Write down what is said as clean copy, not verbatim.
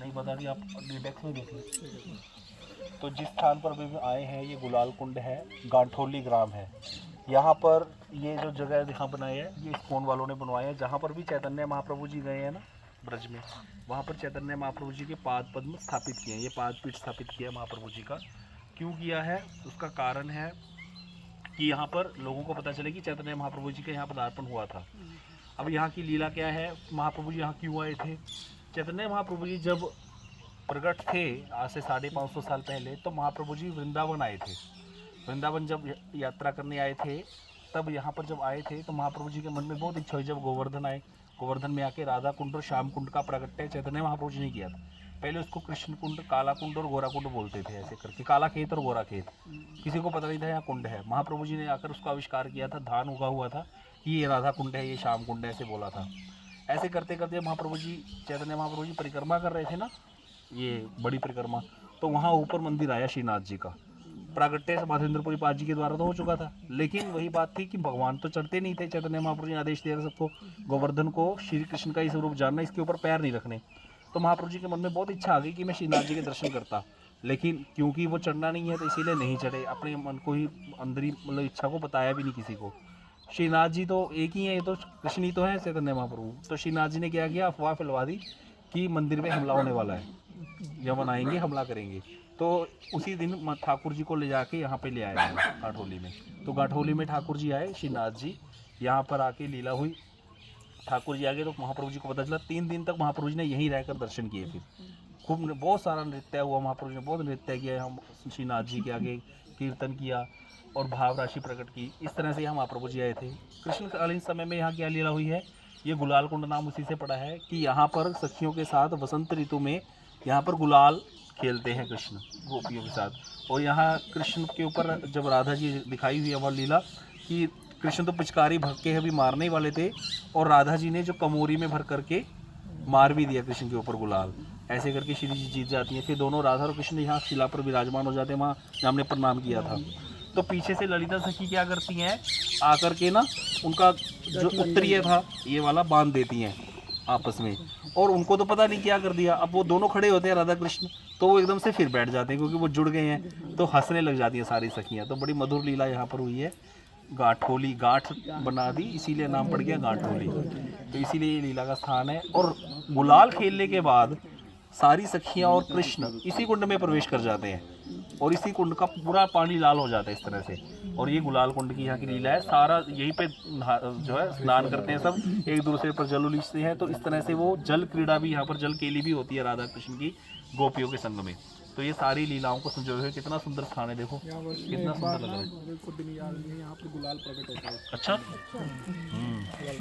नहीं बता रही, आप डेस्क में देखिए। तो जिस स्थान पर अभी आए हैं ये गुलाल कुंड है, गांठोली ग्राम है। यहाँ पर ये जो जगह यहाँ बनाई है ये इस्कॉन वालों ने बनवाए हैं। जहाँ पर भी चैतन्य महाप्रभु जी गए हैं ना ब्रज में, वहाँ पर चैतन्य महाप्रभु जी के पाद पद्म स्थापित किए हैं। ये पाद पीठ स्थापित किया है महाप्रभु जी का। क्यों किया है उसका कारण है कि यहाँ पर लोगों को पता चले कि चैतन्य महाप्रभु जी का यहाँ पदार्पण हुआ था। अब यहाँ की लीला क्या है, महाप्रभु जी यहाँ क्यों आए थे। चैतन्य महाप्रभु जी जब प्रकट थे आज से 550 साल पहले, तो महाप्रभु जी वृंदावन आए थे। वृंदावन जब यात्रा करने आए थे, तब यहाँ पर जब आए थे तो महाप्रभु जी के मन में बहुत इच्छा हुई। जब गोवर्धन आए, गोवर्धन में आके राधा कुंड और श्याम कुंड का प्रकट्य चैतन्य महाप्रभु जी ने किया था। पहले उसको कृष्ण कुंड, काला कुंड और गोरा कुंड बोलते थे, ऐसे करके काला खेत और गोरा खेत, किसी को पता नहीं था यहाँ कुंड है। महाप्रभु जी ने आकर उसका आविष्कार किया था, धान उगा हुआ था कि ये राधा कुंड है, ये श्याम कुंड है, ऐसे बोला था। ऐसे करते करते महाप्रभु जी, चैतन्य महाप्रभु जी परिक्रमा कर रहे थे ना, ये बड़ी परिक्रमा, तो वहाँ ऊपर मंदिर आया श्रीनाथ जी का। प्रागट्य माधवेंद्रपुरी पाद जी के द्वारा तो हो चुका था, लेकिन वही बात थी कि भगवान तो चढ़ते नहीं थे। चैतन्य महाप्रभु ने आदेश दिया सबको, गोवर्धन को श्री कृष्ण का ही स्वरूप जानना, इसके ऊपर पैर नहीं रखने। तो महाप्रभु जी के मन में बहुत इच्छा आ गई कि मैं श्रीनाथ जी के दर्शन करता, लेकिन क्योंकि वो चढ़ना नहीं है तो इसीलिए नहीं चढ़े। अपने मन को ही अंदर ही मतलब इच्छा को बताया भी नहीं किसी को। श्रीनाथ जी तो एक ही है, ये तो कृष्ण ही तो है चैतन्य महाप्रभु। तो श्रीनाथ जी ने क्या किया, अफवाह फैलवा दी कि मंदिर में हमला होने वाला है, यमन आएंगे हमला करेंगे। तो उसी दिन ठाकुर जी को ले जाके यहाँ पे ले आए गाठोली में। तो गाठोली में ठाकुर जी आए, श्रीनाथ जी यहाँ पर आके लीला हुई। ठाकुर जी आगे तो महाप्रभु जी को पता चला। 3 दिन तक महाप्रभु जी ने यहीं रहकर दर्शन किए। फिर खूब बहुत सारा नृत्य हुआ, महाप्रभु जी ने बहुत नृत्य किया, हम श्रीनाथ जी के आगे कीर्तन किया और भाव राशि प्रकट की। इस तरह से यहाँ महाप्रभु जी आए थे। कृष्णकालीन समय में यहाँ क्या लीला हुई है, ये गुलाल कुंड नाम उसी से पड़ा है कि यहाँ पर सखियों के साथ वसंत ऋतु में यहाँ पर गुलाल खेलते हैं कृष्ण गोपियों के साथ। और यहाँ कृष्ण के ऊपर जब राधा जी दिखाई हुई है वह लीला कि कृष्ण तो पिचकारी भर के अभी मारने वाले थे, और राधा जी ने जो कमोरी में भर करके मार भी दिया कृष्ण के ऊपर गुलाल। ऐसे करके श्री जी जीत जाती हैं। फिर दोनों राधा और कृष्ण यहाँ शिला पर विराजमान हो जाते हैं, वहाँ हमने प्रणाम किया था। तो पीछे से ललिता सखी क्या करती हैं, आकर के ना उनका जो उत्तरीय था ये वाला बांध देती हैं आपस में, और उनको तो पता नहीं क्या कर दिया। अब वो दोनों खड़े होते हैं राधा कृष्ण, तो वो एकदम से फिर बैठ जाते हैं क्योंकि वो जुड़ गए हैं, तो हंसने लग जाती हैं सारी सखियाँ। तो बड़ी मधुर लीला यहाँ पर हुई है। गाठोली, गाठ बना दी इसीलिए नाम पड़ गया गाठोली, तो इसीलिए ये लीला का स्थान है। और गुलाल खेलने के बाद सारी सखियाँ और कृष्ण इसी कुंड में प्रवेश कर जाते हैं, और इसी कुंड का पूरा पानी लाल हो जाता है इस तरह से। और ये गुलाल कुंड की यहाँ की लीला है। सारा यहीं पे जो है स्नान करते हैं सब, एक दूसरे पर जल उलीचते हैं। तो इस तरह से वो जल क्रीड़ा भी यहाँ पर, जल केली भी होती है राधा कृष्ण की गोपियों के संग में। तो ये सारी लीलाओं को संजोए हुए कितना सुंदर स्थान है, देखो कितना सुंदर लग रहा है। यहाँ पे गुलाल प्रकट होता है। अच्छा।